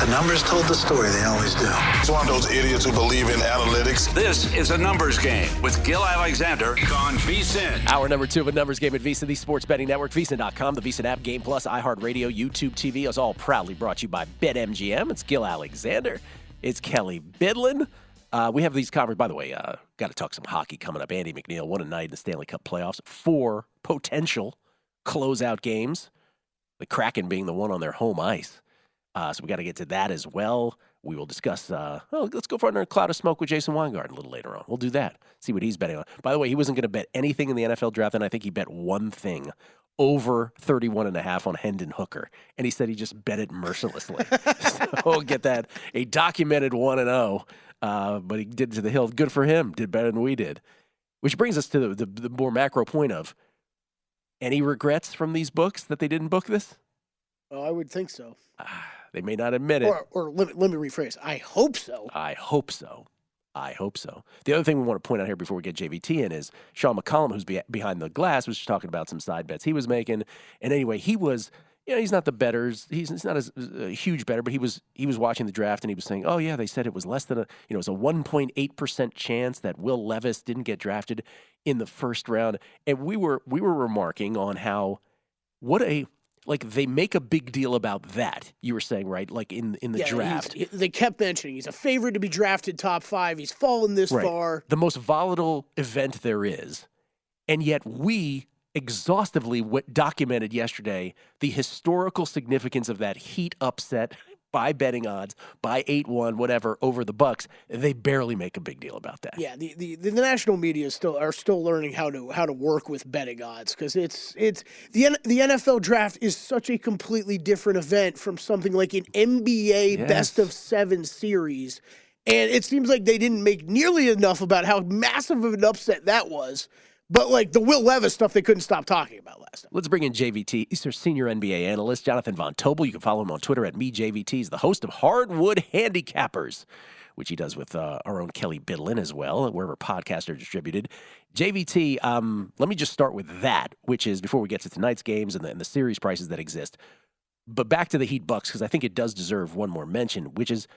numbers told the story. They always do. He's one of those idiots who believe in analytics. This is a numbers game with Gill Alexander on VSiN. Hour number 2 of a numbers game at VSiN, the sports betting network, VSiN.com, the VSiN app, Game Plus, iHeartRadio, YouTube TV is all proudly brought to you by BetMGM. It's Gill Alexander. It's Kelley Bydlon. We have these conferences. By the way, got to talk some hockey coming up. Andy MacNeil, what a night in the Stanley Cup playoffs. 4 potential closeout games. The Kraken being the one on their home ice. So we got to get to that as well. We will discuss, let's go for under a cloud of smoke with Jason Weingarten a little later on. We'll do that. See what he's betting on. By the way, he wasn't going to bet anything in the NFL draft, and I think he bet one thing, over 31.5 on Hendon Hooker. And he said he just bet it mercilessly. So we'll get that. A documented 1-0, but he did to the hill. Good for him. Did better than we did. Which brings us to the more macro point of, any regrets from these books that they didn't book this? Well, I would think so. They may not admit it. Or let me rephrase. I hope so. I hope so. I hope so. The other thing we want to point out here before we get JVT in is Sean McCollum, who's behind the glass, was talking about some side bets he was making. And anyway, he was, he's not the betters. He's not a huge bettor, but he was watching the draft and he was saying, oh yeah, they said it was less than it's a 1.8% chance that Will Levis didn't get drafted in the first round. And we were remarking on how they make a big deal about that. You were saying, right? Like in the draft. They kept mentioning he's a favorite to be drafted top 5. He's fallen this far. The most volatile event there is. And yet we exhaustively documented yesterday the historical significance of that Heat upset by betting odds, by 8-1, whatever, over the Bucks. They barely make a big deal about that. Yeah, the national media are still learning how to work with betting odds, because it's the NFL draft is such a completely different event from something like an NBA best of 7 series, and it seems like they didn't make nearly enough about how massive of an upset that was. But like the Will Levis stuff, they couldn't stop talking about last time. Let's bring in JVT. He's our Senior NBA Analyst, Jonathan Von Tobel. You can follow him on Twitter at MeJVT. He's the host of Hardwood Handicappers, which he does with our own Kelley Bydlon as well, wherever podcasts are distributed. JVT, let me just start with that, which is before we get to tonight's games and the series prices that exist. But back to the Heat Bucks, because I think it does deserve one more mention, which is,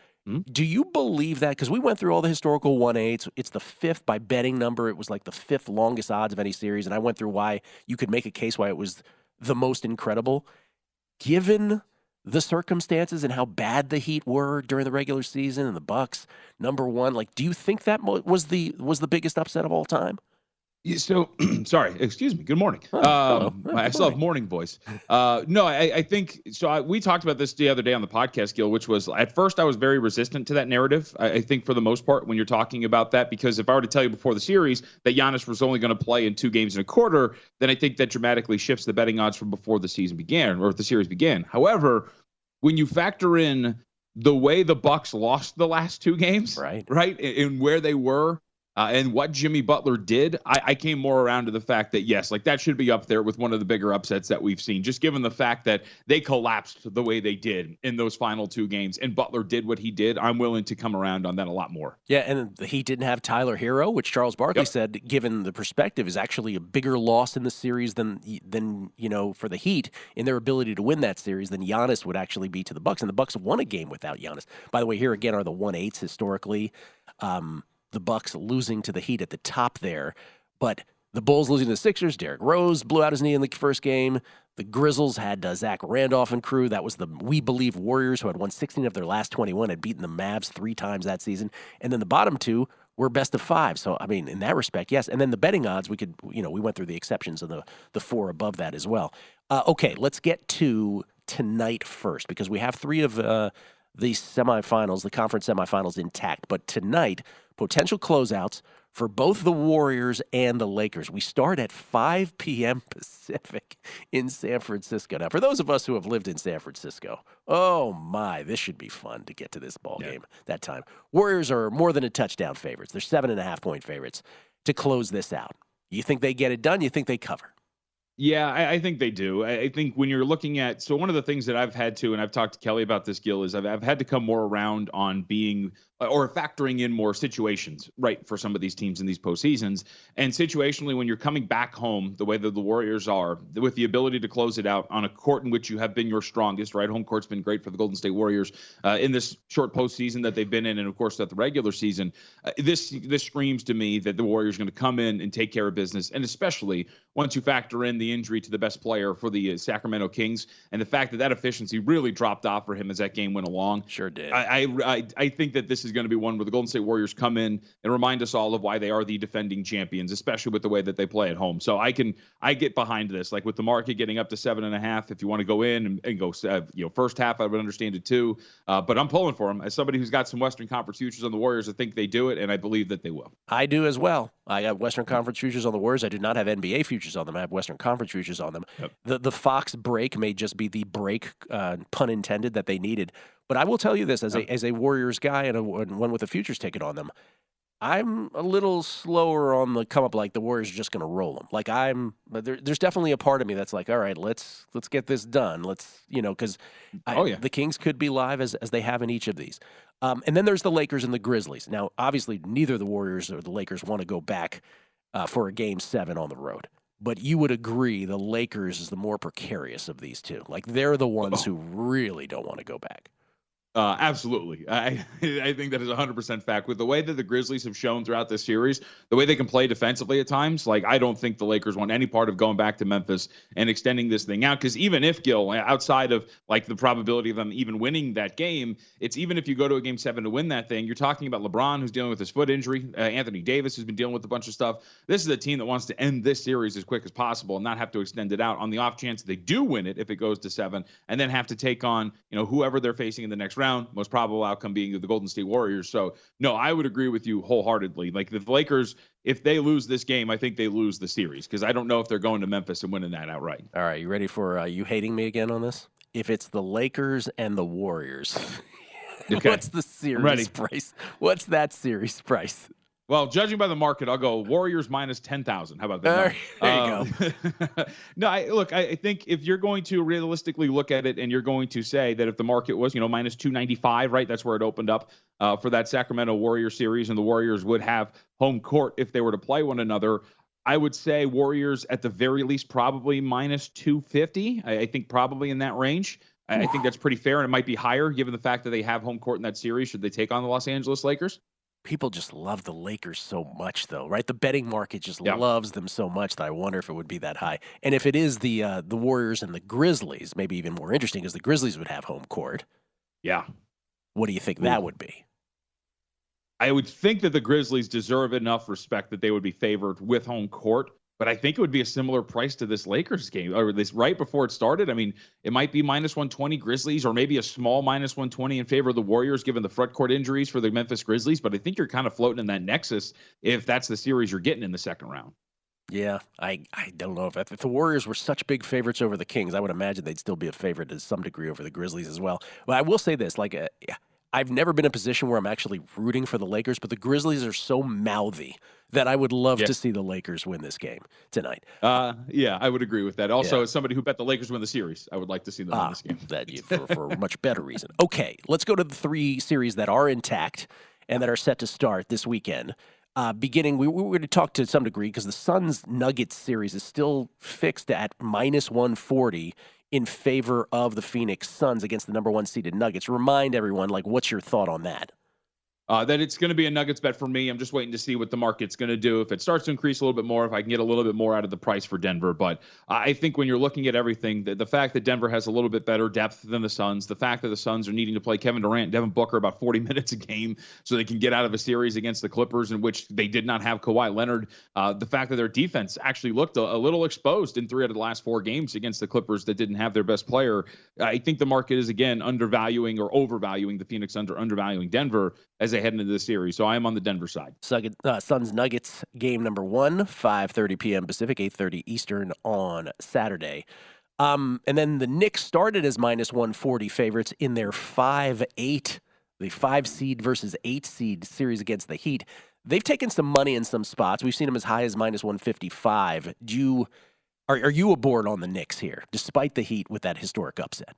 do you believe that? Because we went through all the historical 1-8s. It's the 5th by betting number. It was like the 5th longest odds of any series. And I went through why you could make a case why it was the most incredible. Given the circumstances and how bad the Heat were during the regular season and the Bucks, number one, do you think that was the biggest upset of all time? So, sorry, excuse me. Good morning. I still have morning voice. No, I think so. We talked about this the other day on the podcast, Gill, which was at first I was very resistant to that narrative. I think for the most part, when you're talking about that, because if I were to tell you before the series that Giannis was only going to play in 2 games and a quarter, then I think that dramatically shifts the betting odds from before the season began or the series began. However, when you factor in the way the Bucks lost the last 2 games, right, and where they were. And what Jimmy Butler did, I came more around to the fact that, yes, that should be up there with one of the bigger upsets that we've seen, just given the fact that they collapsed the way they did in those final 2 games, and Butler did what he did. I'm willing to come around on that a lot more. Yeah, and he didn't have Tyler Hero, which Charles Barkley said, given the perspective, is actually a bigger loss in the series than for the Heat in their ability to win that series than Giannis would actually be to the Bucks. And the Bucks won a game without Giannis. By the way, here again are the 1-8s historically. The Bucks losing to the Heat at the top there, but the Bulls losing to the Sixers. Derrick Rose blew out his knee in the first game. The Grizzlies had Zach Randolph and crew. That was the We Believe Warriors, who had won 16 of their last 21, had beaten the Mavs 3 times that season. And then the bottom 2 were best of 5. So, I mean, in that respect, yes. And then the betting odds, we went through the exceptions of the 4 above that as well. Okay, let's get to tonight first, because we have 3 of the semifinals, the conference semifinals intact. But tonight, potential closeouts for both the Warriors and the Lakers. We start at 5 p.m. Pacific in San Francisco. Now, for those of us who have lived in San Francisco, oh my, this should be fun to get to this ball game that time. Warriors are more than a touchdown favorites. They're 7.5-point favorites to close this out. You think they get it done? You think they cover? Yeah, I think they do. I think when you're looking at, so one of the things that I've had to, and I've talked to Kelley about this, Gill, is I've had to come more around on being or factoring in more situations, right, for some of these teams in these postseasons. And situationally, when you're coming back home, the way that the Warriors are, with the ability to close it out on a court in which you have been your strongest, right? Home court's been great for the Golden State Warriors in this short postseason that they've been in, and of course, at the regular season. This screams to me that the Warriors are going to come in and take care of business, and especially once you factor in the injury to the best player for the Sacramento Kings and the fact that efficiency really dropped off for him as that game went along. Sure did. I think that this is going to be one where the Golden State Warriors come in and remind us all of why they are the defending champions, especially with the way that they play at home. So I get behind this, like with the market getting up to 7.5. If you want to go in and go, first half, I would understand it too. But I'm pulling for them as somebody who's got some Western Conference futures on the Warriors. I think they do it, and I believe that they will. I do as well. I got Western Conference futures on the Warriors. I do not have NBA futures on them. I have Western Conference futures on them. Yep. The Fox break may just be the break, pun intended, that they needed. But I will tell you this, as a Warriors guy and one with a futures ticket on them, I'm a little slower on the come up. Like the Warriors are just going to roll them. Like there's definitely a part of me that's like, all right, let's get this done. Because the Kings could be live as they have in each of these. And then there's the Lakers and the Grizzlies. Now, obviously, neither the Warriors or the Lakers want to go back for a Game 7 on the road. But you would agree the Lakers is the more precarious of these two. Like they're the ones who really don't want to go back. Absolutely. I think that is 100% fact. With the way that the Grizzlies have shown throughout this series, the way they can play defensively at times, like I don't think the Lakers want any part of going back to Memphis and extending this thing out. Because even if Gill, outside of like the probability of them even winning that game, it's even if you go to a Game 7 to win that thing, you're talking about LeBron, who's dealing with his foot injury. Anthony Davis has been dealing with a bunch of stuff. This is a team that wants to end this series as quick as possible and not have to extend it out on the off chance they do win it if it goes to 7, and then have to take on whoever they're facing in the next round. Most probable outcome being the Golden State Warriors. So, no, I would agree with you wholeheartedly. Like the Lakers, if they lose this game, I think they lose the series because I don't know if they're going to Memphis and winning that outright. All right, you ready for you hating me again on this? If it's the Lakers and the Warriors, okay. What's the series price? What's that series price? Well, judging by the market, I'll go Warriors minus 10,000. How about that? There you go. No, I think if you're going to realistically look at it and you're going to say that if the market was, minus 295, right, that's where it opened up for that Sacramento Warriors series, and the Warriors would have home court if they were to play one another, I would say Warriors at the very least probably minus 250. I think probably in that range. I think that's pretty fair, and it might be higher given the fact that they have home court in that series should they take on the Los Angeles Lakers. People just love the Lakers so much, though, right? The betting market just loves them so much that I wonder if it would be that high. And if it is the Warriors and the Grizzlies, maybe even more interesting, because the Grizzlies would have home court. Yeah. What do you think that would be? I would think that the Grizzlies deserve enough respect that they would be favored with home court. But I think it would be a similar price to this Lakers game, or this right before it started. I mean, it might be minus 120 Grizzlies, or maybe a small minus 120 in favor of the Warriors, given the front court injuries for the Memphis Grizzlies. But I think you're kind of floating in that nexus if that's the series you're getting in the second round. Yeah, I don't know if the Warriors were such big favorites over the Kings, I would imagine they'd still be a favorite to some degree over the Grizzlies as well. But I will say this, I've never been in a position where I'm actually rooting for the Lakers, but the Grizzlies are so mouthy that I would love to see the Lakers win this game tonight. Yeah, I would agree with that. Also, as somebody who bet the Lakers win the series, I would like to see them win this game. For a much better reason. Okay, let's go to the 3 series that are intact and that are set to start this weekend. Beginning, we were going to talk to some degree because the Suns-Nuggets series is still fixed at minus 140 in favor of the Phoenix Suns against the number 1 seeded Nuggets. Remind everyone, what's your thought on that? That it's going to be a Nuggets bet for me. I'm just waiting to see what the market's going to do. If it starts to increase a little bit more, if I can get a little bit more out of the price for Denver. But I think when you're looking at everything, the fact that Denver has a little bit better depth than the Suns, the fact that the Suns are needing to play Kevin Durant and Devin Booker about 40 minutes a game so they can get out of a series against the Clippers in which they did not have Kawhi Leonard, the fact that their defense actually looked a little exposed in 3 out of the last 4 games against the Clippers that didn't have their best player. I think the market is, again, undervaluing or overvaluing the Phoenix Suns or undervaluing Denver as they head into the series. So I am on the Denver side. Suns-Nuggets game number 1, 5:30 p.m. Pacific, 8:30 Eastern on Saturday. And then the Knicks started as minus 140 favorites in their 5-8, the 5 seed versus 8 seed series against the Heat. They've taken some money in some spots. We've seen them as high as minus 155. Are you aboard on the Knicks here, despite the Heat with that historic upset?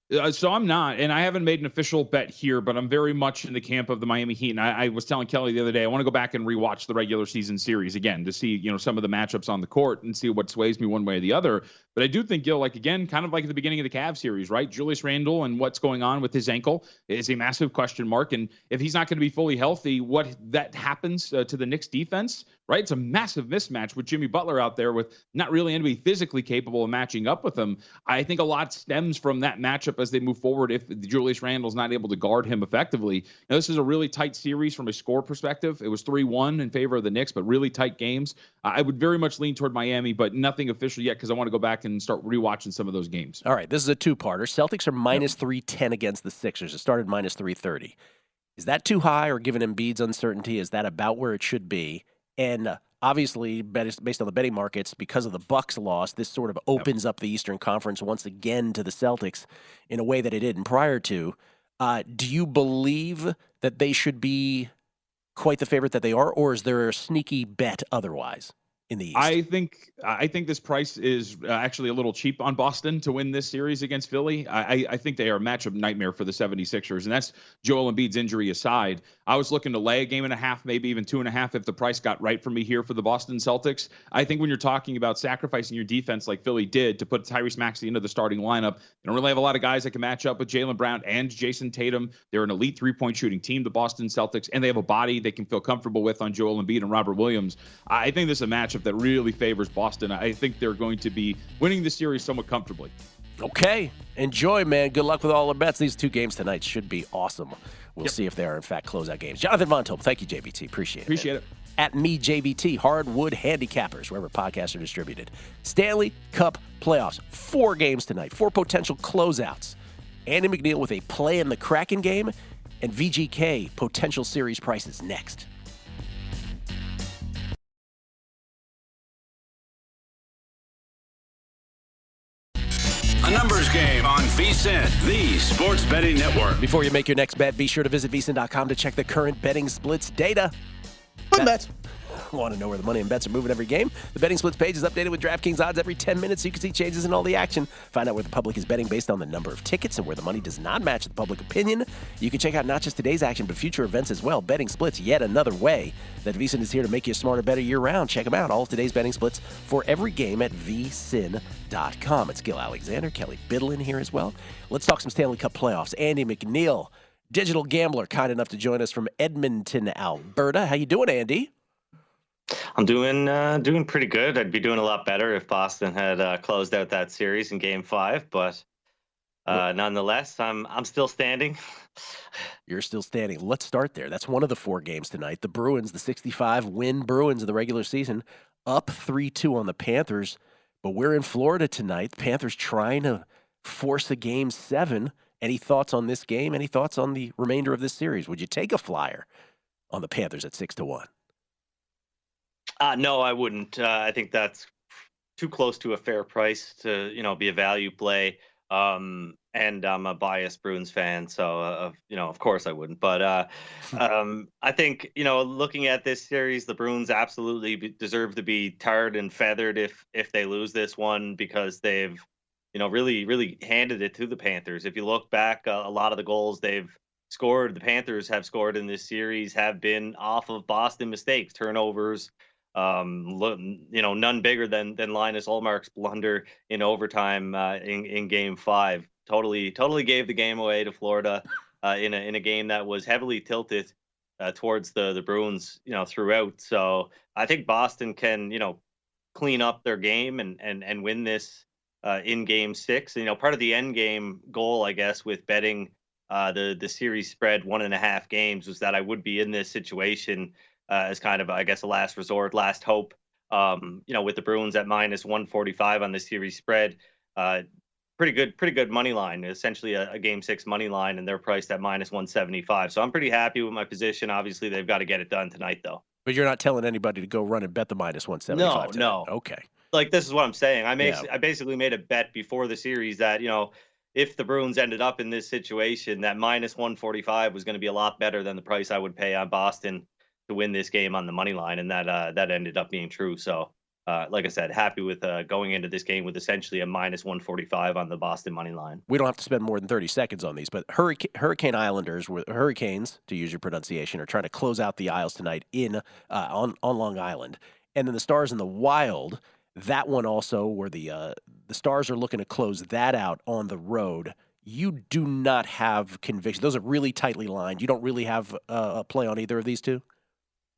So I'm not, and I haven't made an official bet here, but I'm very much in the camp of the Miami Heat. And I was telling Kelley the other day, I want to go back and rewatch the regular season series again to see, some of the matchups on the court and see what sways me one way or the other. But I do think, Gill, again, kind of like at the beginning of the Cavs series, right? Julius Randle and what's going on with his ankle is a massive question mark. And if he's not going to be fully healthy, what that happens to the Knicks defense, right? It's a massive mismatch with Jimmy Butler out there with not really anybody physically capable of matching up with him. I think a lot stems from that matchup as they move forward if Julius Randle's not able to guard him effectively. Now, this is a really tight series from a score perspective. It was 3-1 in favor of the Knicks, but really tight games. I would very much lean toward Miami, but nothing official yet because I want to go back and start rewatching some of those games. All right, this is a two-parter. Celtics are minus 310 against the Sixers. It started minus 330. Is that too high, or given Embiid's uncertainty, is that about where it should be? And obviously, based on the betting markets, because of the Bucks loss, this sort of opens up the Eastern Conference once again to the Celtics in a way that it didn't prior to. Do you believe that they should be quite the favorite that they are, or is there a sneaky bet otherwise in the East? I think this price is actually a little cheap on Boston to win this series against Philly. I think they are a matchup nightmare for the 76ers, and that's Joel Embiid's injury aside. I was looking to lay a game and a half, maybe even 2.5 if the price got right for me here for the Boston Celtics. I think when you're talking about sacrificing your defense like Philly did to put Tyrese Maxey into the starting lineup, they don't really have a lot of guys that can match up with Jaylen Brown and Jason Tatum. They're an elite three-point shooting team, the Boston Celtics, and they have a body they can feel comfortable with on Joel Embiid and Robert Williams. I think this is a matchup that really favors Boston. I think they're going to be winning the series somewhat comfortably. Okay. Enjoy, man. Good luck with all the bets. These two games tonight should be awesome. We'll see if they are, in fact, closeout games. Jonathan Von Tobel, thank you, JVT. Appreciate it. At me, JVT, Hardwood Handicappers, wherever podcasts are distributed. Stanley Cup playoffs. 4 games tonight. 4 potential closeouts. Andy MacNeil with a play in the Kraken game, and VGK potential series prices next. A numbers game on VSiN, the sports betting network. Before you make your next bet, be sure to visit VSiN.com to check the current betting splits data. Bets. Want to know where the money and bets are moving every game? The betting splits page is updated with DraftKings odds every 10 minutes so you can see changes in all the action. Find out where the public is betting based on the number of tickets and where the money does not match the public opinion. You can check out not just today's action, but future events as well. Betting splits, yet another way that VSiN is here to make you smarter, better year-round. Check them out. All of today's betting splits for every game at VSiN.com. It's Gill Alexander, Kelley Bydlon here as well. Let's talk some Stanley Cup playoffs. Andy MacNeil, digital gambler, kind enough to join us from Edmonton, Alberta. How you doing, Andy? I'm doing pretty good. I'd be doing a lot better if Boston had closed out that series in Game 5, but nonetheless, I'm still standing. You're still standing. Let's start there. That's one of the 4 games tonight. The Bruins, the 65-win Bruins of the regular season, up 3-2 on the Panthers, but we're in Florida tonight. The Panthers trying to force a Game 7. Any thoughts on this game? Any thoughts on the remainder of this series? Would you take a flyer on the Panthers at 6-1? No, I wouldn't. I think that's too close to a fair price to, be a value play. And I'm a biased Bruins fan, so of course I wouldn't. But I think looking at this series, the Bruins absolutely deserve to be tarred and feathered if they lose this one because they've really handed it to the Panthers. If you look back, a lot of the goals they've scored, the Panthers have scored in this series have been off of Boston mistakes, turnovers. None bigger than Linus Ullmark's blunder in overtime in Game 5. Totally gave the game away to Florida in a game that was heavily tilted towards the Bruins, throughout. So I think Boston can, clean up their game and win this in Game 6. Part of the end game goal, I guess, with betting the series spread 1.5 games was that I would be in this situation as kind of, I guess, a last resort, last hope, with the Bruins at minus 145 on the series spread. Pretty good money line, essentially a Game 6 money line, and they're priced at minus 175. So I'm pretty happy with my position. Obviously, they've got to get it done tonight, though. But you're not telling anybody to go run and bet the minus 175 tonight. No. Okay. Like, this is what I'm saying. I basically made a bet before the series that, if the Bruins ended up in this situation, that minus 145 was going to be a lot better than the price I would pay on Boston to win this game on the money line, and that ended up being true. So like I said, happy with going into this game with essentially a minus 145 on the Boston money line. We don't have to spend more than 30 seconds on these, but Hurricane Islanders, Hurricanes, to use your pronunciation, are trying to close out the Isles tonight on Long Island. And then the Stars and the Wild, that one also, where the Stars are looking to close that out on the road. You do not have conviction. Those are really tightly lined. You don't really have a play on either of these two?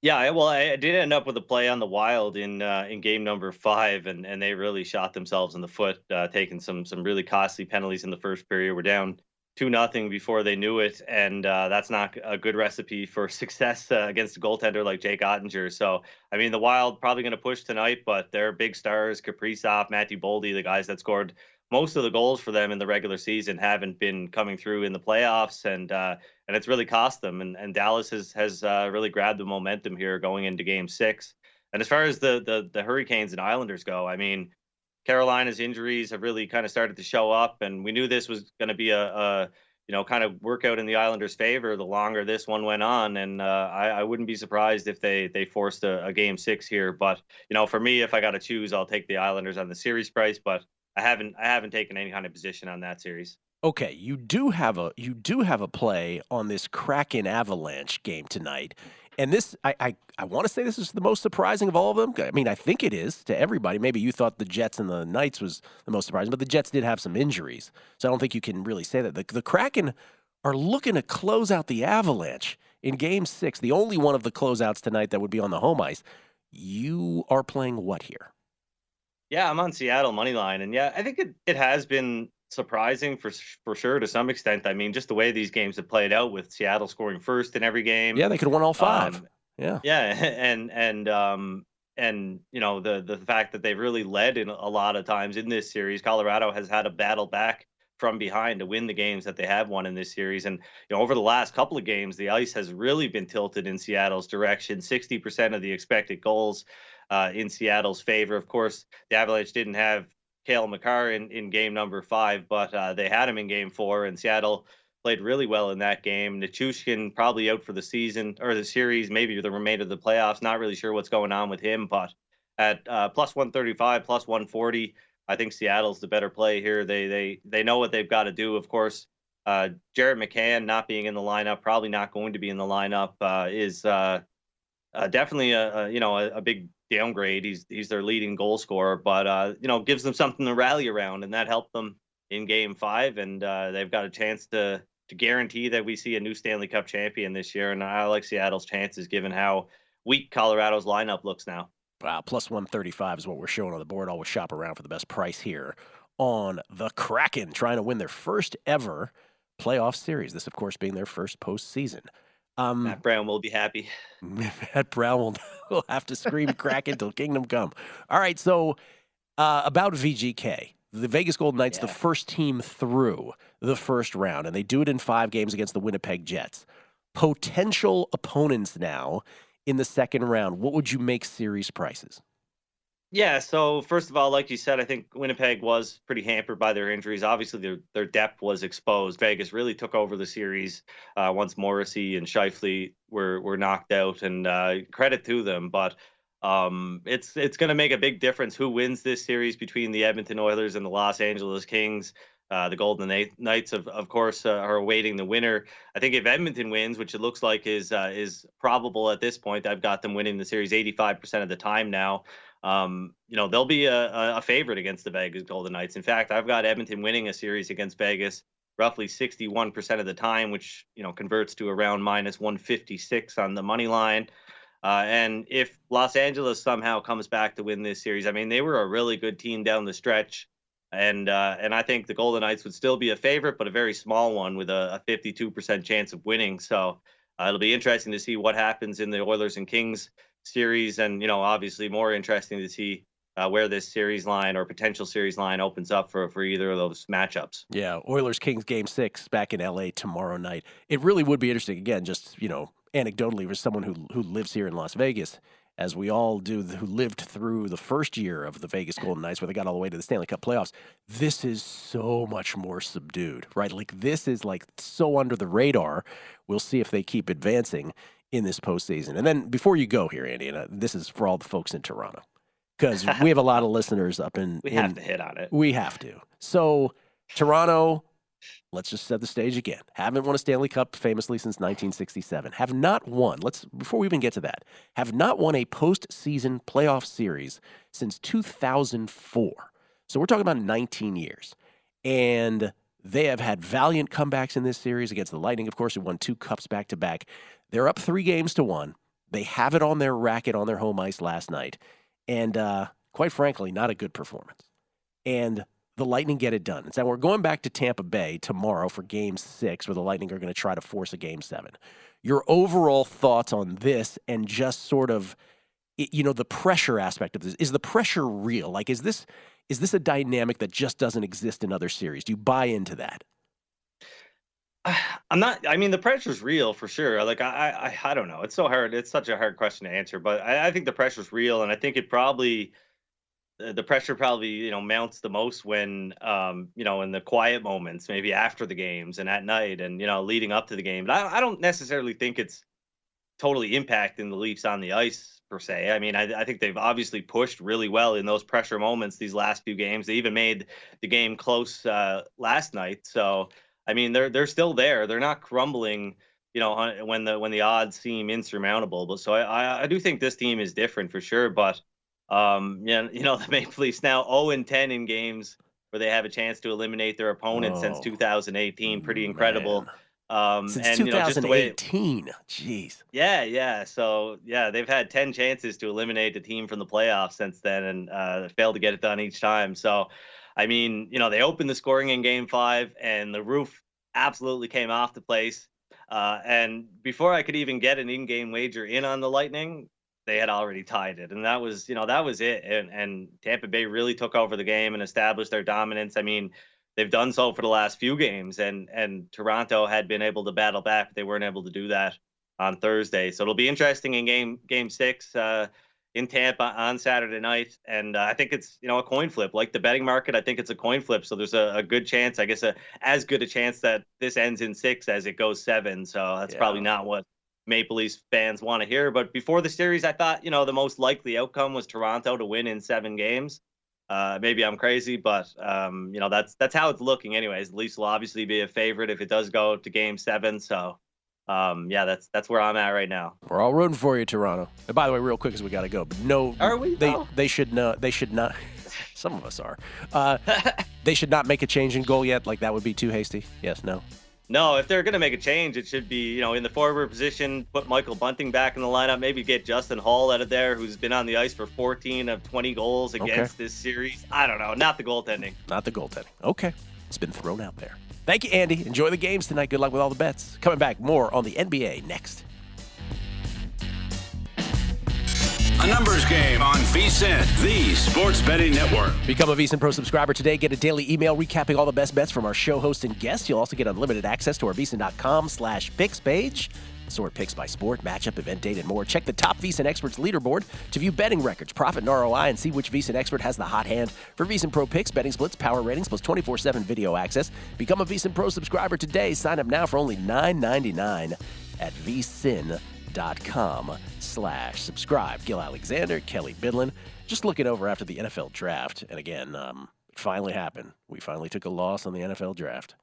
Yeah, well, I did end up with a play on the Wild in game number 5, and they really shot themselves in the foot, taking some really costly penalties in the first period. We're down 2-0 before they knew it, and that's not a good recipe for success against a goaltender like Jake Ottinger. So, I mean, the Wild probably going to push tonight, but their big stars, Kaprizov, Matthew Boldy, the guys that scored most of the goals for them in the regular season, haven't been coming through in the playoffs, and it's really cost them. And Dallas has really grabbed the momentum here going into Game 6. And as far as the Hurricanes and Islanders go, I mean, Carolina's injuries have really kind of started to show up, and we knew this was going to be a kind of workout in the Islanders' favor the longer this one went on. And I wouldn't be surprised if they forced a Game 6 here. But for me, if I got to choose, I'll take the Islanders on the series price. But I haven't taken any kind of position on that series. Okay, you do have a play on this Kraken Avalanche game tonight. And this, I want to say this is the most surprising of all of them. I mean, I think it is to everybody. Maybe you thought the Jets and the Knights was the most surprising, but the Jets did have some injuries. So I don't think you can really say that. The Kraken are looking to close out the Avalanche in Game 6, the only one of the closeouts tonight that would be on the home ice. You are playing what here? Yeah, I'm on Seattle money line, and yeah, I think it has been surprising for sure to some extent. I mean, just the way these games have played out with Seattle scoring first in every game. Yeah, they could have won all 5. Yeah, and the fact that they've really led in a lot of times in this series. Colorado has had a battle back from behind to win the games that they have won in this series. And over the last couple of games, the ice has really been tilted in Seattle's direction. 60% of the expected goals in Seattle's favor. Of course, the Avalanche didn't have Cale Makar in game number 5, but they had him in game 4, and Seattle played really well in that game. Nichushkin probably out for the season or the series, maybe the remainder of the playoffs. Not really sure what's going on with him, but at plus 135, plus 140, I think Seattle's the better play here. They know what they've got to do. Of course, Jared McCann not being in the lineup, probably not going to be in the lineup, is definitely a big downgrade. He's their leading goal scorer, but gives them something to rally around, and that helped them in Game 5. And they've got a chance to guarantee that we see a new Stanley Cup champion this year. And I like Seattle's chances given how weak Colorado's lineup looks now. Wow, plus 135 is what we're showing on the board. Always shop around for the best price here on the Kraken, trying to win their first ever playoff series. This, of course, being their first postseason. Matt Brown will be happy. Matt Brown will have to scream Kraken till kingdom come. All right, so about VGK. The Vegas Golden Knights, the first team through the first round, and they do it in 5 games against the Winnipeg Jets. Potential opponents now in the second round. What would you make series prices? Yeah, so first of all, like you said, I think Winnipeg was pretty hampered by their injuries. Obviously, their depth was exposed. Vegas really took over the series once Morrissey and Scheifele were knocked out, and credit to them. But it's going to make a big difference who wins this series between the Edmonton Oilers and the Los Angeles Kings. The Golden Knights, of course, are awaiting the winner. I think if Edmonton wins, which it looks like is probable at this point, I've got them winning the series 85% of the time now. They'll be a favorite against the Vegas Golden Knights. In fact, I've got Edmonton winning a series against Vegas roughly 61% of the time, which converts to around minus 156 on the money line. And if Los Angeles somehow comes back to win this series, I mean, they were a really good team down the stretch. And I think the Golden Knights would still be a favorite, but a very small one with a 52% chance of winning. So it'll be interesting to see what happens in the Oilers and Kings series. And, obviously more interesting to see where this series line or potential series line opens up for either of those matchups. Yeah, Oilers-Kings Game 6 back in L.A. tomorrow night. It really would be interesting, again, just, anecdotally, for someone who lives here in Las Vegas, as we all do, who lived through the first year of the Vegas Golden Knights where they got all the way to the Stanley Cup playoffs. This is so much more subdued, right? Like, this is like so under the radar. We'll see if they keep advancing in this postseason. And then before you go here, Andy, and this is for all the folks in Toronto, because we have a lot of listeners up in. We have to hit on it. We have to. So Toronto, let's just set the stage again. Haven't won a Stanley Cup famously since 1967. Have not won. Before we even get to that, have not won a postseason playoff series since 2004. So we're talking about 19 years. And they have had valiant comebacks in this series against the Lightning, of course, who won 2 cups back-to-back. They're up 3-1. They have it on their racket on their home ice last night. And quite frankly, not a good performance. And the Lightning get it done. And so we're going back to Tampa Bay tomorrow for Game 6, where the Lightning are going to try to force a Game 7. Your overall thoughts on this and just sort of, the pressure aspect of this. Is the pressure real? Like, is this a dynamic that just doesn't exist in other series? Do you buy into that? I'm not. I mean, the pressure's real for sure. Like, I don't know. It's so hard. It's such a hard question to answer. But I think the pressure's real, and I think it probably, the pressure probably, mounts the most when, in the quiet moments, maybe after the games and at night, and leading up to the game. But I don't necessarily think it's totally impacting the Leafs on the ice per se. I mean, I think they've obviously pushed really well in those pressure moments these last few games. They even made the game close last night. So, I mean, they're still there. They're not crumbling, when the odds seem insurmountable. But so I do think this team is different for sure. But the Maple Leafs now 0-10 in games where they have a chance to eliminate their opponent since 2018. Pretty incredible. Since 2018. Jeez. Yeah. So, they've had 10 chances to eliminate the team from the playoffs since then and failed to get it done each time. So, I mean, they opened the scoring in Game 5 and the roof absolutely came off the place. And before I could even get an in-game wager in on the Lightning, they had already tied it. And that was it. And Tampa Bay really took over the game and established their dominance. I mean, they've done so for the last few games, and Toronto had been able to battle back, but they weren't able to do that on Thursday. So it'll be interesting in game 6 in Tampa on Saturday night. And I think it's, a coin flip. Like the betting market, I think it's a coin flip. So there's a good chance, I guess, as good a chance that this ends in 6 as it goes 7. So that's probably not what Maple Leafs fans want to hear. But before the series, I thought, the most likely outcome was Toronto to win in 7 games. Maybe I'm crazy, but that's how it's looking anyways. The Leafs will obviously be a favorite if it does go to Game 7. So, that's where I'm at right now. We're all rooting for you, Toronto. And by the way, real quick, because we got to go. But no, are we? They should know. They should not. Some of us are. They should not make a change in goal yet. Like that would be too hasty. Yes, no. No, if they're going to make a change, it should be, in the forward position, put Michael Bunting back in the lineup, maybe get Justin Hall out of there, who's been on the ice for 14 of 20 goals against this series. I don't know. Not the goaltending. Not the goaltending. Okay. It's been thrown out there. Thank you, Andy. Enjoy the games tonight. Good luck with all the bets. Coming back, more on the NBA next. A numbers game on VSiN, the sports betting network. Become a VSiN Pro subscriber today. Get a daily email recapping all the best bets from our show hosts and guests. You'll also get unlimited access to our VSiN.com/picks page. Sort picks by sport, matchup, event date, and more. Check the top VSiN experts leaderboard to view betting records, profit, and ROI, and see which VSiN expert has the hot hand for VSiN Pro picks, betting splits, power ratings, plus 24/7 video access. Become a VSiN Pro subscriber today. Sign up now for only $9.99 at VSiN.com/subscribe. Gill Alexander, Kelley Bydlon, just looking over after the NFL draft. And again, it finally happened. We finally took a loss on the NFL draft.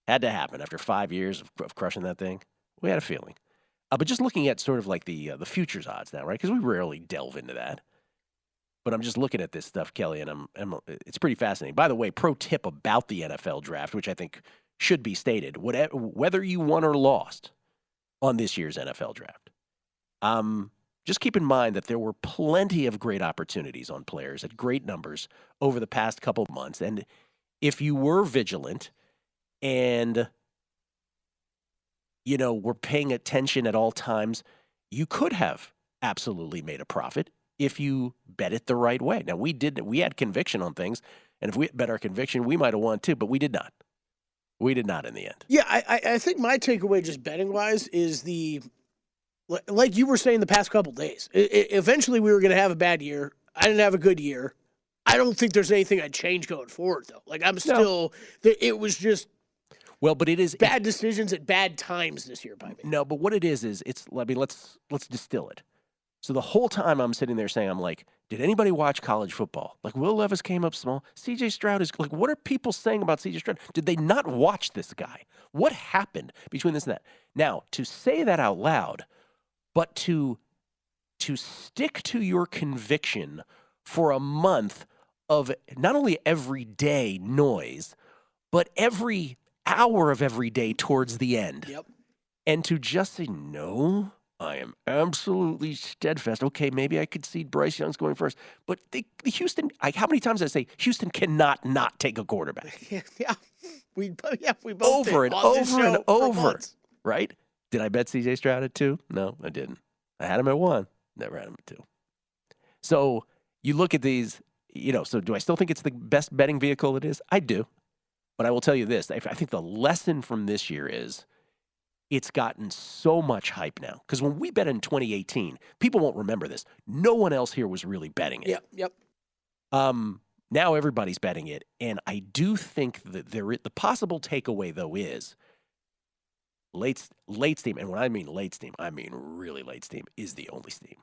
Had to happen after 5 years of crushing that thing. We had a feeling. But just looking at sort of like the futures odds now, right? Because we rarely delve into that. But I'm just looking at this stuff, Kelley, and it's pretty fascinating. By the way, pro tip about the NFL draft, which I think should be stated, whether you won or lost on this year's NFL draft, just keep in mind that there were plenty of great opportunities on players at great numbers over the past couple of months. And if you were vigilant and were paying attention at all times, you could have absolutely made a profit if you bet it the right way. Now, we had conviction on things, and if we bet our conviction, we might have won too, but we did not. We did not in the end. Yeah, I think my takeaway just betting-wise is like you were saying the past couple days, eventually we were going to have a bad year. I didn't have a good year. I don't think there's anything I'd change going forward, though. Like, I'm still it was just well, but it is bad decisions at bad times this year by me. No, but what it is let's distill it. So the whole time I'm sitting there saying, I'm like, did anybody watch college football? Like, Will Levis came up small. C.J. Stroud is like, what are people saying about C.J. Stroud? Did they not watch this guy? What happened between this and that? Now, to say that out loud, but to stick to your conviction for a month of not only everyday noise, but every hour of every day towards the end. Yep. And to just say, no, I am absolutely steadfast. Okay, maybe I could see Bryce Young's going first. But the Houston, how many times did I say Houston cannot not take a quarterback? Yeah. We both Over did and on this over and show for over. months. Right? Did I bet CJ Stroud at 2? No, I didn't. I had him at 1. Never had him at 2. So you look at these, so do I still think it's the best betting vehicle it is? I do. But I will tell you this. I think the lesson from this year is it's gotten so much hype now. Because when we bet in 2018, people won't remember this. No one else here was really betting it. Yep. Now everybody's betting it. And I do think that the possible takeaway, though, is late steam. And when I mean late steam, I mean really late steam is the only steam.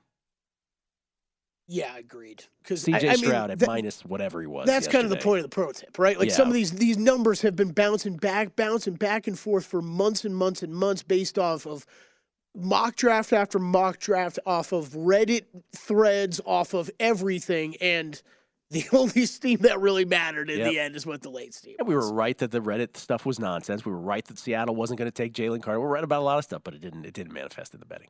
Yeah, agreed. Because CJ Stroud at minus whatever he was. That's yesterday. kind of the point of the pro tip, right? Like some of these numbers have been bouncing back and forth for months and months and months based off of mock draft after mock draft, off of Reddit threads, off of everything. And the only steam that really mattered in the end is what the late steam was. And we were right that the Reddit stuff was nonsense. We were right that Seattle wasn't going to take Jalen Carter. We were right about a lot of stuff, but it didn't manifest in the betting.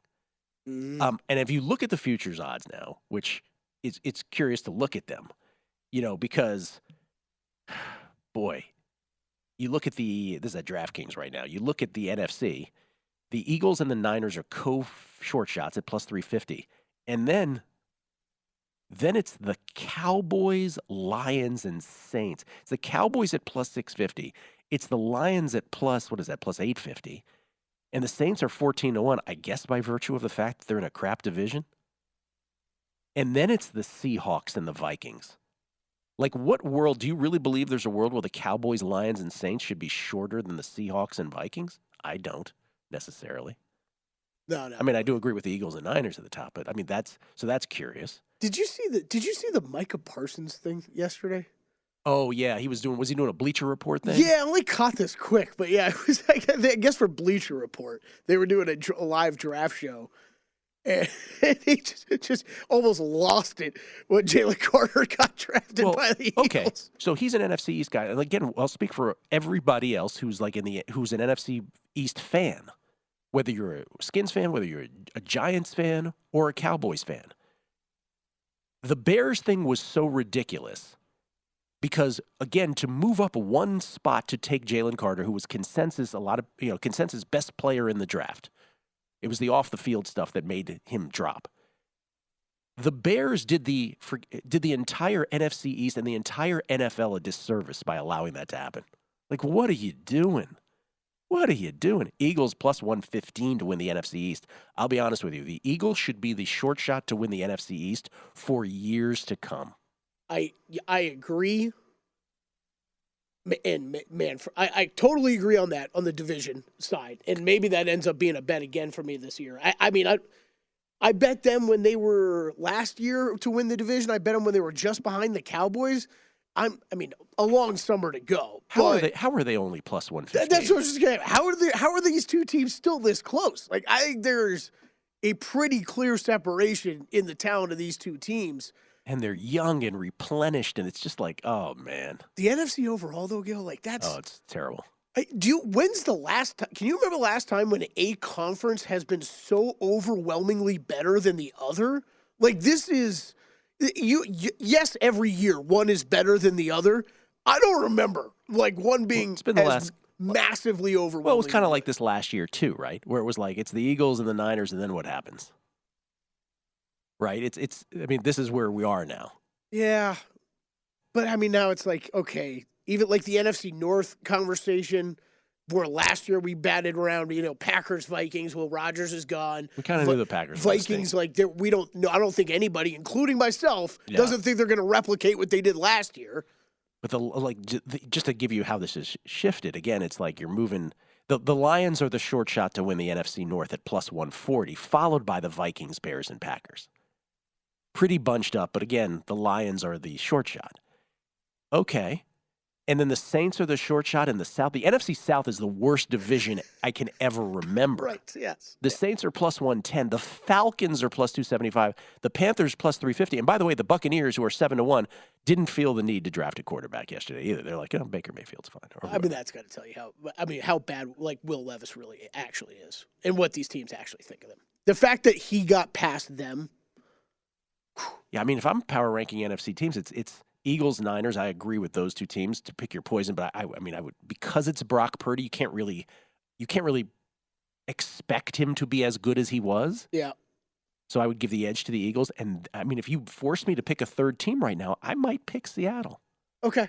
Mm-hmm. And if you look at the futures odds now, which it's curious to look at them, because, boy, you look at this is at DraftKings right now. You look at the NFC, the Eagles and the Niners are short shots at plus 350. And then it's the Cowboys, Lions, and Saints. It's the Cowboys at plus 650. It's the Lions at plus 850. And the Saints are 14-1, I guess by virtue of the fact that they're in a crap division. And then it's the Seahawks and the Vikings. Like, what world? Do you really believe there's a world where the Cowboys, Lions, and Saints should be shorter than the Seahawks and Vikings? I don't necessarily. No. I mean, I do agree with the Eagles and Niners at the top, but I mean that's curious. Did you see the Micah Parsons thing yesterday? Oh yeah, was he doing a Bleacher Report thing? Yeah, I only caught this quick, but yeah, it was I guess for Bleacher Report they were doing a live draft show, and he just almost lost it when Jalen Carter got drafted by the Eagles. Okay, so he's an NFC East guy, and again, I'll speak for everybody else who's who's an NFC East fan, whether you're a Skins fan, whether you're a Giants fan or a Cowboys fan. The Bears thing was so ridiculous. Because, again, to move up one spot to take Jalen Carter, who was consensus best player in the draft. It was the off-the-field stuff that made him drop. The Bears did the entire NFC East and the entire NFL a disservice by allowing that to happen. Like, what are you doing? What are you doing? Eagles plus 115 to win the NFC East. I'll be honest with you. The Eagles should be the short shot to win the NFC East for years to come. I agree, and man, I totally agree on that on the division side, and maybe that ends up being a bet again for me this year. I bet them when they were last year to win the division. I bet them when they were just behind the Cowboys. A long summer to go. How are they only plus 115? That's what I was just getting at. How are these two teams still this close? Like, I think there's a pretty clear separation in the talent of these two teams. And they're young and replenished, and it's just like, oh man. The NFC overall, though, Gill, it's terrible. When's the last time? Can you remember the last time when a conference has been so overwhelmingly better than the other? Like, this is yes, every year one is better than the other. I don't remember one being it's been the last massively overwhelming. Well, it was kind of like this last year too, right? Where it was like it's the Eagles and the Niners, and then what happens? Right? This is where we are now. Yeah. But now it's like, okay, even like the NFC North conversation where last year we batted around, Packers, Vikings. Well, Rodgers is gone. We kind of knew the Packers. Vikings, we don't know. I don't think anybody, including myself, doesn't think they're going to replicate what they did last year. But just to give you how this has shifted, again, it's like you're moving. The Lions are the short shot to win the NFC North at plus 140, followed by the Vikings, Bears, and Packers. pretty bunched up. But again, the Lions are the short shot. Okay. And then the Saints are the short shot in the South. The NFC South is the worst division I can ever remember. Right, yes. The Saints are plus 110. The Falcons are plus 275. The Panthers plus 350. And by the way, the Buccaneers, who are 7-1, didn't feel the need to draft a quarterback yesterday either. They're like, Baker Mayfield's fine. I mean, that's got to tell you how bad like Will Levis really actually is and what these teams actually think of him. The fact that he got past them. Yeah, I mean, if I'm power ranking NFC teams, it's Eagles, Niners. I agree with those two teams to pick your poison, but I mean, I would, because it's Brock Purdy, you can't really expect him to be as good as he was. Yeah. So I would give the edge to the Eagles. And I mean, if you force me to pick a third team right now, I might pick Seattle. Okay.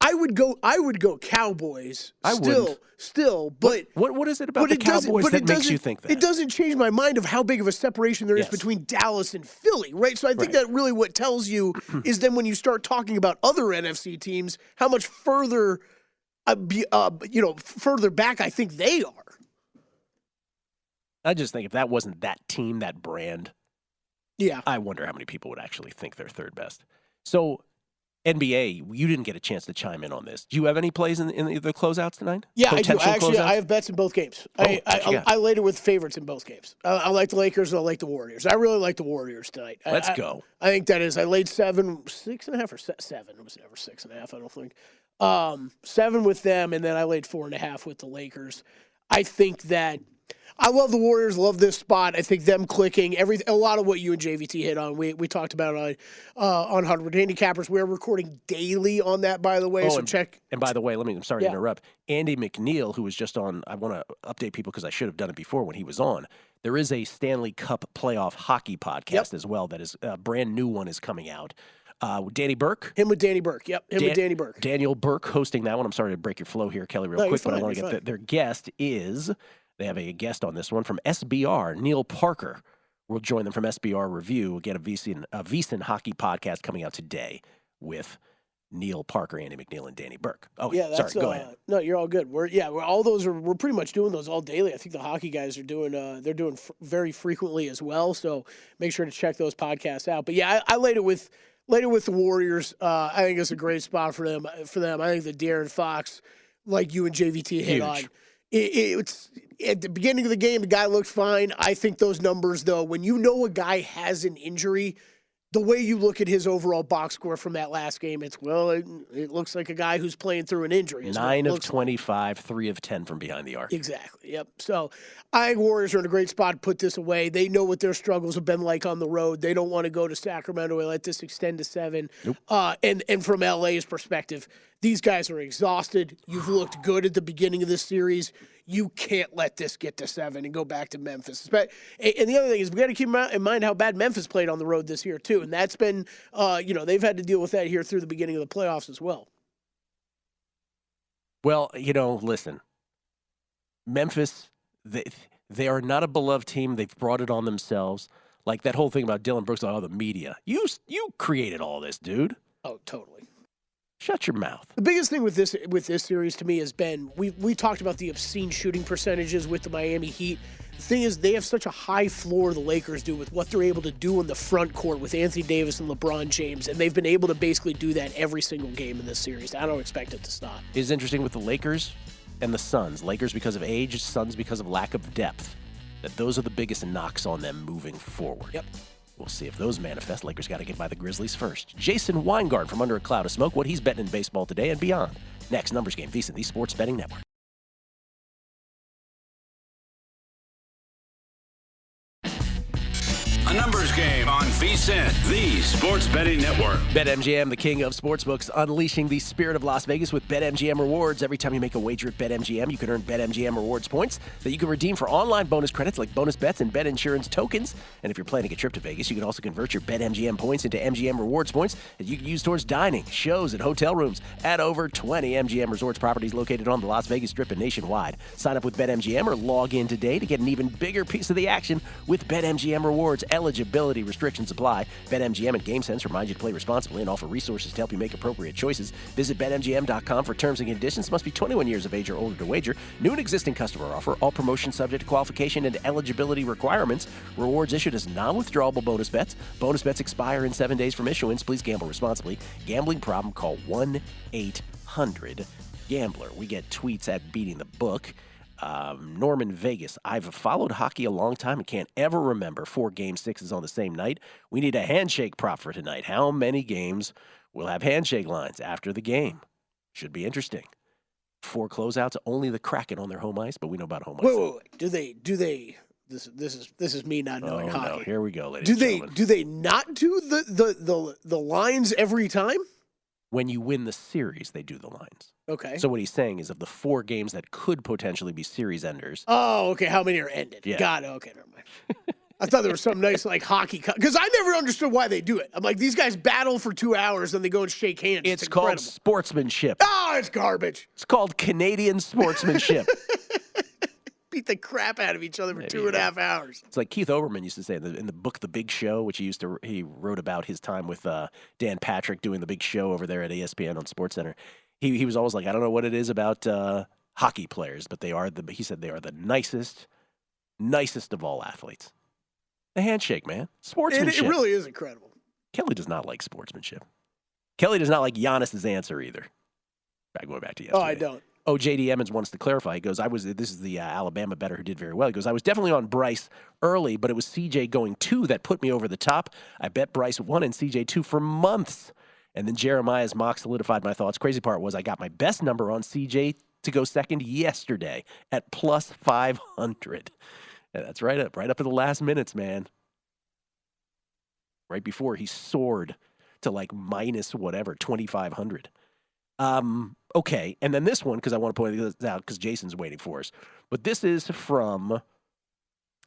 I would go Cowboys. Still, but what is it about the Cowboys that makes you think that? It doesn't change my mind of how big of a separation there is between Dallas and Philly, right? So I think that really what tells you is then when you start talking about other NFC teams, how much further, further back I think they are. I just think if that wasn't that team, that brand, I wonder how many people would actually think they're third best. So. NBA, you didn't get a chance to chime in on this. Do you have any plays in the closeouts tonight? Yeah, I do. Actually, I have bets in both games. I laid it with favorites in both games. I like the Lakers and I like the Warriors. I really like the Warriors tonight. Let's go. I think that is. I laid 7, 6.5 or 7. It was never 6.5. I don't think. 7 with them, and then I laid 4.5 with the Lakers. I think that. I love the Warriors, love this spot. I think them clicking, a lot of what you and JVT hit on. We talked about on 100 Handicappers. We're recording daily on that, by the way, check. And by the way, I'm sorry to interrupt. Andy MacNeil, who was just on, I want to update people because I should have done it before when he was on. There is a Stanley Cup playoff hockey podcast as well that is a brand new one is coming out. Danny Burke. Him with Danny Burke. Yep, with Danny Burke. Daniel Burke hosting that one. I'm sorry to break your flow here, Kelley, real quick, but I want to get their guest is... They have a guest on this one from SBR, Neil Parker. We'll join them from SBR Review. Again, a VSiN hockey podcast coming out today with Neil Parker, Andy MacNeil, and Danny Burke. Oh, yeah, sorry, go ahead. No, you're all good. We're pretty much doing those all daily. I think the hockey guys are doing very frequently as well. So make sure to check those podcasts out. But yeah, I laid it with the Warriors. I think it's a great spot for them. I think the De'Aaron Fox, like you and JVT hit on. It's at the beginning of the game, the guy looked fine. I think those numbers, though, when you know a guy has an injury, the way you look at his overall box score from that last game, it looks like a guy who's playing through an injury. 9 of 25, 3 of 10 from behind the arc. Exactly, yep. So I think Warriors are in a great spot to put this away. They know what their struggles have been like on the road. They don't want to go to Sacramento and let this extend to 7. Nope. And from LA's perspective, these guys are exhausted. You've looked good at the beginning of this series. You can't let this get to 7 and go back to Memphis. And the other thing is we got to keep in mind how bad Memphis played on the road this year, too. And that's been, they've had to deal with that here through the beginning of the playoffs as well. Well, listen, Memphis, they are not a beloved team. They've brought it on themselves. Like that whole thing about Dylan Brooks, the media. You created all this, dude. Oh, totally. Shut your mouth. The biggest thing with this series to me has been we talked about the obscene shooting percentages with the Miami Heat. The thing is, they have such a high floor, the Lakers do, with what they're able to do in the front court with Anthony Davis and LeBron James, and they've been able to basically do that every single game in this series. I don't expect it to stop. It's interesting with the Lakers and the Suns. Lakers because of age, Suns because of lack of depth. That those are the biggest knocks on them moving forward. Yep. We'll see if those manifest. Lakers got to get by the Grizzlies first. Jason Weingart from Under a Cloud of Smoke, what he's betting in baseball today and beyond. Next, Numbers Game, VSiN, the Sports Betting Network. A numbers game on VSiN, the Sports Betting Network. BetMGM, the king of sportsbooks, unleashing the spirit of Las Vegas with BetMGM rewards. Every time you make a wager at BetMGM, you can earn BetMGM rewards points that you can redeem for online bonus credits like bonus bets and bet insurance tokens. And if you're planning a trip to Vegas, you can also convert your BetMGM points into MGM rewards points that you can use towards dining, shows, and hotel rooms at over 20 MGM resorts properties located on the Las Vegas Strip and nationwide. Sign up with BetMGM or log in today to get an even bigger piece of the action with BetMGM rewards. Eligibility restrictions apply. BetMGM and GameSense remind you to play responsibly and offer resources to help you make appropriate choices. Visit BetMGM.com for terms and conditions. Must be 21 years of age or older to wager. New and existing customer offer. All promotions subject to qualification and eligibility requirements. Rewards issued as non-withdrawable bonus bets. Bonus bets expire in 7 days from issuance. Please gamble responsibly. Gambling problem? Call 1-800-GAMBLER. We get tweets at Beating the Book. Norman Vegas. I've followed hockey a long time and can't ever remember 4 Game 6s on the same night. We need a handshake prop for tonight. How many games will have handshake lines after the game? Should be interesting. 4 closeouts, only the Kraken on their home ice, but we know about home ice. Wait. Do they? This is me not knowing hockey. No. Here we go, ladies and gentlemen. Do they not do the lines every time? When you win the series, they do the lines. Okay. So what he's saying is of the 4 games that could potentially be series enders. Oh, okay. How many are ended? Yeah. Got it. Okay, never mind. I thought there was some nice hockey because I never understood why they do it. I'm like, these guys battle for 2 hours and they go and shake hands. It's called sportsmanship. Oh, it's garbage. It's called Canadian sportsmanship. Beat the crap out of each other for 2.5 hours. It's like Keith Olbermann used to say in the book The Big Show, which he wrote about his time with Dan Patrick doing The Big Show over there at ESPN on SportsCenter. He was always like, I don't know what it is about hockey players, but he said they are the nicest of all athletes. The handshake, man. Sportsmanship. It really is incredible. Kelley does not like sportsmanship. Kelley does not like Giannis's answer either. Going back to yesterday. Oh, I don't. Oh, J.D. Emmons wants to clarify. He goes, this is the Alabama bettor who did very well. He goes, I was definitely on Bryce early, but it was C.J. going 2 that put me over the top. I bet Bryce 1 and C.J. 2 for months. And then Jeremiah's mock solidified my thoughts. Crazy part was I got my best number on C.J. to go second yesterday at plus 500. And that's right up at the last minutes, man. Right before he soared to like minus whatever, 2,500. Okay, and then this one, because I want to point this out because Jason's waiting for us. But this is from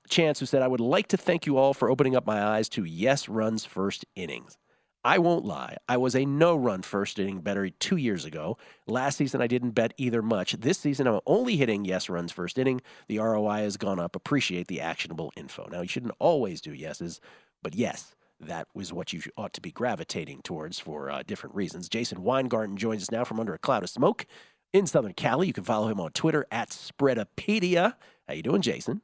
Chance, who said, I would like to thank you all for opening up my eyes to yes runs first innings. I won't lie. I was a no-run first inning bettor 2 years ago. Last season, I didn't bet either much. This season, I'm only hitting yes runs first inning. The ROI has gone up. Appreciate the actionable info. Now, you shouldn't always do yeses, but yes, that was what you ought to be gravitating towards for different reasons. Jason Weingarten joins us now from under a cloud of smoke in Southern Cali. You can follow him on Twitter at Spreadopedia. How you doing, Jason?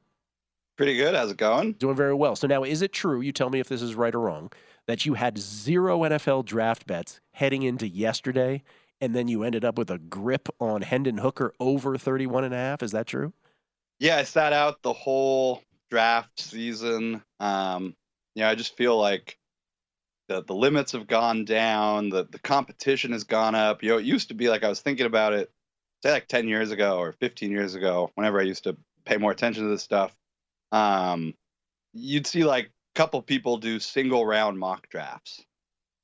Pretty good. How's it going? Doing very well. So now, is it true, you tell me if this is right or wrong, that you had 0 NFL draft bets heading into yesterday, and then you ended up with a grip on Hendon Hooker over 31.5? Is that true? Yeah, I sat out the whole draft season. I just feel like the limits have gone down, the competition has gone up. It used to be like I was thinking about it, say like 10 years ago or 15 years ago, whenever I used to pay more attention to this stuff. You'd see like a couple people do single round mock drafts.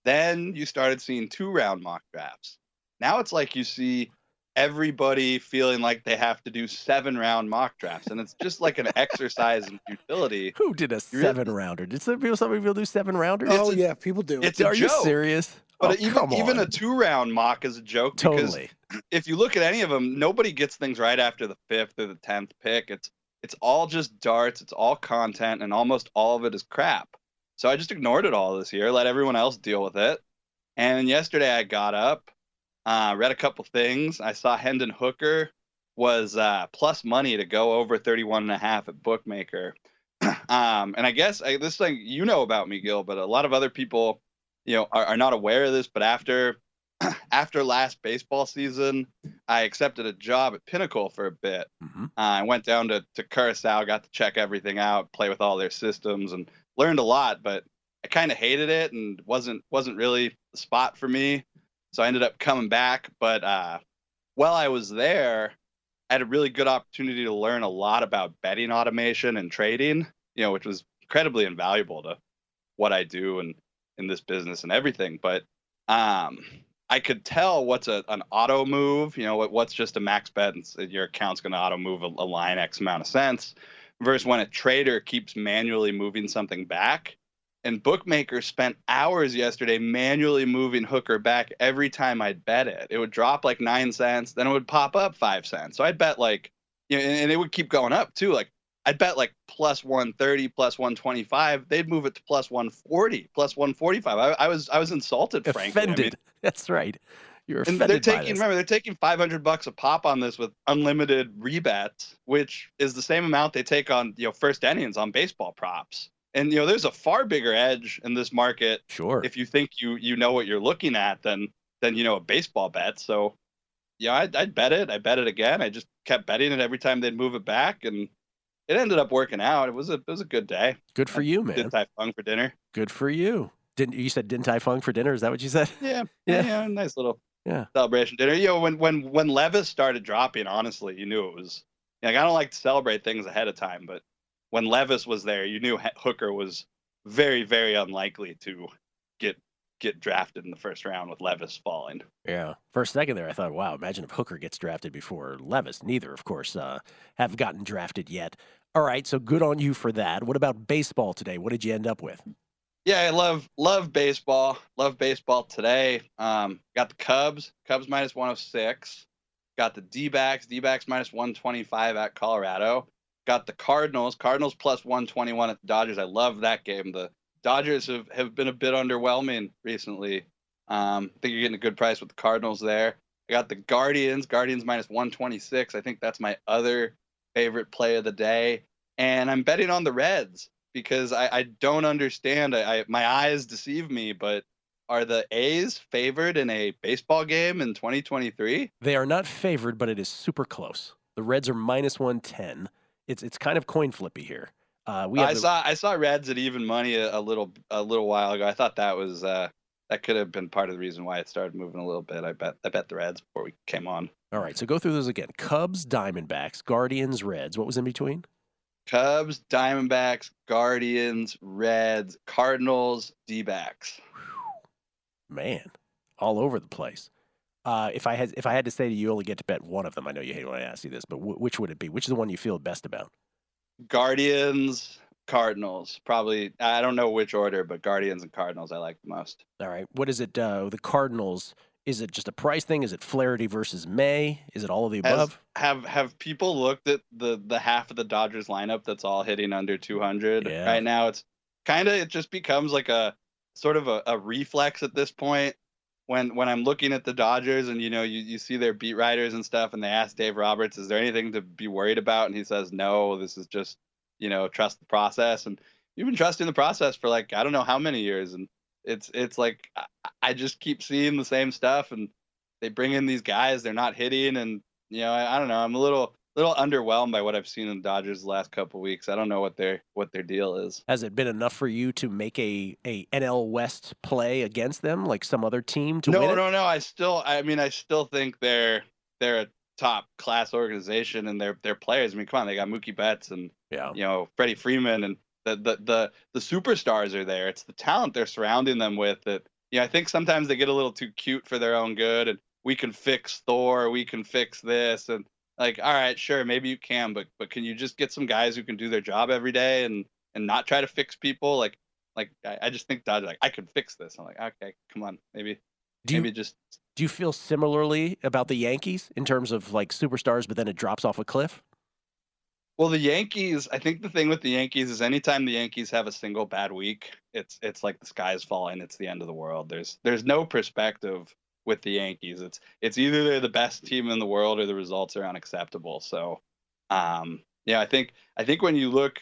Then you started seeing 2-round mock drafts. Now it's like you see everybody feeling like they have to do 7-round mock drafts, and it's just like an exercise in futility. Who did a 7-rounder? Did some people do 7-rounders? Oh yeah, people do. It's a Are joke. You serious? But even a 2-round mock is a joke. Totally. Because if you look at any of them, nobody gets things right after the 5th or the 10th pick. It's all just darts. It's all content, and almost all of it is crap. So I just ignored it all this year, let everyone else deal with it. And yesterday I got up, read a couple things. I saw Hendon Hooker was plus money to go over 31.5 at Bookmaker. And I guess this thing you know about me, Gill, but a lot of other people, are not aware of this. But after last baseball season, I accepted a job at Pinnacle for a bit. Mm-hmm. I went down to Curacao, got to check everything out, play with all their systems, and learned a lot. But I kind of hated it and wasn't really the spot for me. So I ended up coming back. But while I was there, I had a really good opportunity to learn a lot about betting automation and trading, which was incredibly invaluable to what I do and in this business and everything. But I could tell what's an auto move, what's just a max bet and your account's going to auto move a line X amount of cents versus when a trader keeps manually moving something back. And Bookmaker spent hours yesterday manually moving Hooker back every time I'd bet it. It would drop like 9 cents, then it would pop up 5 cents. So I'd bet and it would keep going up too. Like I'd bet like plus 130, plus 125. They'd move it to plus 140, plus 145. I was insulted, frankly. Offended. I mean, that's right. You're and offended by this. remember, they're taking $500 a pop on this with unlimited rebets, which is the same amount they take on, first innings on baseball props. And, there's a far bigger edge in this market. Sure. If you think you know what you're looking at than a baseball bet. So, I'd bet it. I bet it again. I just kept betting it every time they'd move it back, and it ended up working out. It was a good day. Good for you, man. Did Tai Fung for dinner. Good for you. You said Din Tai Fung for dinner? Is that what you said? Yeah. Nice little celebration dinner. When Levis started dropping, honestly, you knew it was I don't like to celebrate things ahead of time, but when Levis was there, you knew Hooker was very, very unlikely to get drafted in the first round with Levis falling. Yeah. For a second there, I thought, wow, imagine if Hooker gets drafted before Levis. Neither, of course, have gotten drafted yet. All right, so good on you for that. What about baseball today? What did you end up with? Yeah, I love baseball. Love baseball today. Got the Cubs minus 106. Got the D-backs minus 125 at Colorado. Got the Cardinals plus 121 at the Dodgers. I love that game. The Dodgers have been a bit underwhelming recently. I think you're getting a good price with the Cardinals there. I got the Guardians minus 126. I think that's my other favorite play of the day. And I'm betting on the Reds because I don't understand. My eyes deceive me, but are the A's favored in a baseball game in 2023? They are not favored, but it is super close. The Reds are minus 110. It's kind of coin flippy here. I saw Reds at even money a little while ago. I thought that was that could have been part of the reason why it started moving a little bit. I bet the Reds before we came on. All right, so go through those again. Cubs, Diamondbacks, Guardians, Reds. What was in between? Cubs, Diamondbacks, Guardians, Reds, Cardinals, D-backs. Man, all over the place. If I had to say you only get to bet one of them, I know you hate when I ask you this, but which would it be? Which is the one you feel best about? Guardians, Cardinals. Probably, I don't know which order, but Guardians and Cardinals I like the most. All right. What is it? The Cardinals, is it just a price thing? Is it Flaherty versus May? Is it all of the above? Have people looked at the half of the Dodgers lineup that's all hitting under 200 right now? It's it just becomes like a sort of a reflex at this point. When I'm looking at the Dodgers and, you see their beat writers and stuff, and they ask Dave Roberts, is there anything to be worried about? And he says, no, this is just, trust the process. And you've been trusting the process for I don't know how many years. And it's like, I just keep seeing the same stuff, and they bring in these guys, they're not hitting. And, I don't know, I'm a little underwhelmed by what I've seen in the Dodgers the last couple of weeks. I don't know what their deal is. Has it been enough for you to make a NL West play against them, like some other team to win it? No. I still think they're a top class organization, and their players. I mean, come on, they got Mookie Betts and Freddie Freeman, and the superstars are there. It's the talent they're surrounding them with that. I think sometimes they get a little too cute for their own good, and we can fix Thor, we can fix this, and all right, sure, maybe you can, but can you just get some guys who can do their job every day and not try to fix people? I just think Dodgers I could fix this. I'm like, okay, come on, maybe. Do you feel similarly about the Yankees in terms of superstars, but then it drops off a cliff? Well, the Yankees, I think the thing with the Yankees is anytime the Yankees have a single bad week, it's like the sky is falling. It's the end of the world. There's no perspective with the Yankees. It's either they're the best team in the world or the results are unacceptable. So, I think when you look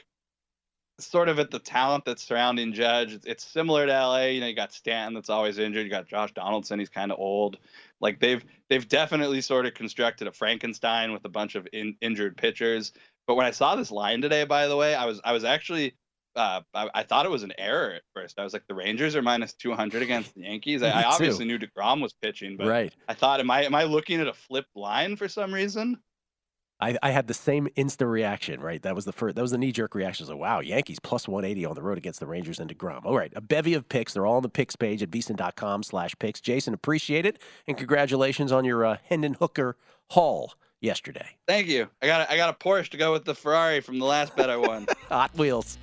sort of at the talent that's surrounding Judge, it's similar to LA. You got Stanton that's always injured. You got Josh Donaldson. He's kind of old. They've definitely sort of constructed a Frankenstein with a bunch of injured pitchers. But when I saw this line today, by the way, I was actually I thought it was an error at first. I was like, the Rangers are minus 200 against the Yankees. I obviously knew DeGrom was pitching, but right. I thought, am I looking at a flipped line for some reason? I had the same instant reaction, right? That was the knee-jerk reaction. So, wow, Yankees plus 180 on the road against the Rangers and DeGrom. All right, a bevy of picks. They're all on the picks page at VSiN.com/picks. Jason, appreciate it, and congratulations on your Hendon Hooker haul yesterday. Thank you. I got a Porsche to go with the Ferrari from the last bet I won. Hot Wheels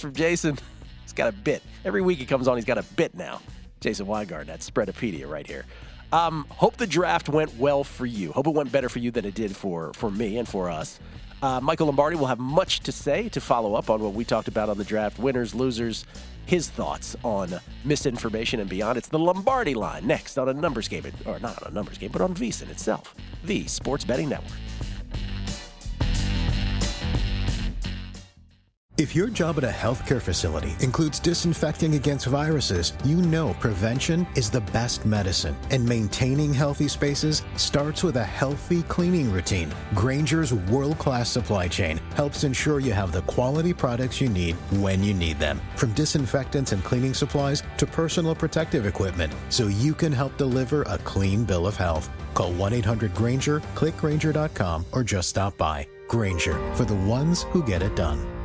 from Jason. He's got a bit. Every week he comes on, he's got a bit now. Jason Weingart, that's Spreadopedia right here. Hope the draft went well for you. Hope it went better for you than it did for me and for us. Michael Lombardi will have much to say to follow up on what we talked about on the draft. Winners, losers, his thoughts on misinformation and beyond. It's the Lombardi Line next on a numbers game, or not on a numbers game, but on VSiN itself, the Sports Betting Network. If your job at a healthcare facility includes disinfecting against viruses, you know prevention is the best medicine. And maintaining healthy spaces starts with a healthy cleaning routine. Grainger's world-class supply chain helps ensure you have the quality products you need when you need them. From disinfectants and cleaning supplies to personal protective equipment, so you can help deliver a clean bill of health. Call 1-800-GRAINGER, click Grainger.com, or just stop by. Grainger, for the ones who get it done.